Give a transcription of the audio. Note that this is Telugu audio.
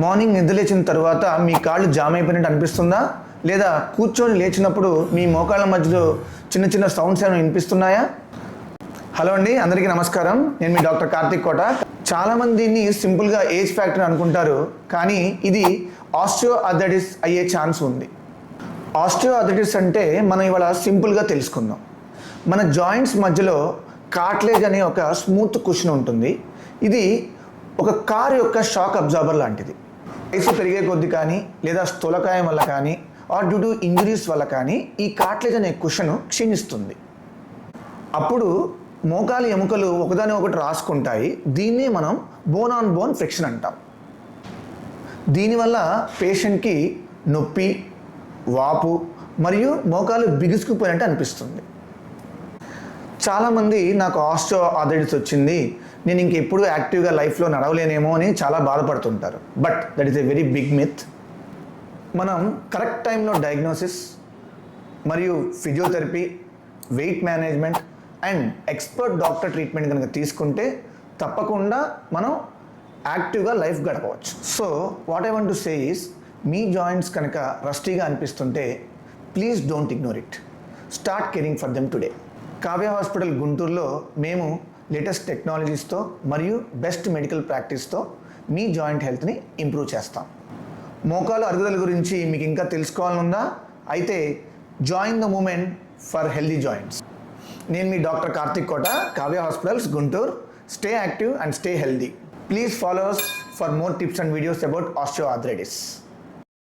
మార్నింగ్ నిద్ర లేచిన తర్వాత మీ కాళ్ళు జామ్ అయిపోయినట్టు అనిపిస్తుందా? లేదా కూర్చొని లేచినప్పుడు మీ మోకాళ్ళ మధ్యలో చిన్న చిన్న సౌండ్స్ ఏమైనా వినిపిస్తున్నాయా? హలో అండి, అందరికీ నమస్కారం. నేను మీ డాక్టర్ కార్తిక్ కోట. చాలామంది దీన్ని సింపుల్గా ఏజ్ ఫ్యాక్టర్ అనుకుంటారు, కానీ ఇది ఆస్టియోఆర్థరైటిస్ అయ్యే ఛాన్స్ ఉంది. ఆస్టియోఆర్థరైటిస్ అంటే మనం ఇవాళ సింపుల్గా తెలుసుకుందాం. మన జాయింట్స్ మధ్యలో కార్టిలేజ్ అనే ఒక స్మూత్ కుషన్ ఉంటుంది. ఇది ఒక కార్ యొక్క షాక్ అబ్జార్బర్ లాంటిది. వయసు పెరిగే కొద్ది కానీ లేదా స్థూలకాయం వల్ల కానీ ఆర్ డ్యూ టు ఇంజరీస్ వల్ల కానీ ఈ కార్టిలేజ్ అనే కుషను క్షీణిస్తుంది. అప్పుడు మోకాలి ఎముకలు ఒకదాని ఒకటి రాసుకుంటాయి. దీన్నే మనం బోన్ ఆన్ బోన్ ఫ్రిక్షన్ అంటాం. దీనివల్ల పేషెంట్కి నొప్పి, వాపు మరియు మోకాలు బిగుసుకుపోయినట్టు అనిపిస్తుంది. చాలామంది నాకు ఆస్టియోఆర్థరైటిస్ వచ్చింది, నేను ఇంకెప్పుడు యాక్టివ్గా లైఫ్లో నడవలేనేమో అని చాలా బాధపడుతుంటారు. But that is a very big myth. మనం కరెక్ట్ టైంలో డయాగ్నోసిస్ మరియు physiotherapy, weight management and expert doctor treatment కనుక తీసుకుంటే తప్పకుండా మనం యాక్టివ్గా లైఫ్ గడపవచ్చు. So what I want to say is, మీ జాయింట్స్ కనుక రస్టీగా అనిపిస్తుంటే please don't ignore it. Start caring for them today. Kavya hospital గుంటూరులో మేము లేటెస్ట్ టెక్నాలజీస్తో మరియు బెస్ట్ మెడికల్ ప్రాక్టీస్తో మీ జాయింట్ హెల్త్ని ఇంప్రూవ్ చేస్తాం. మోకాలు అరుగుదల గురించి మీకు ఇంకా తెలుసుకోవాలనుందా? అయితే join the movement for healthy joints. నేను మీ doctor Karthik Kota, Kavya hospitals Guntur. Stay active and stay healthy. Please follow us for more tips and videos about osteoarthritis.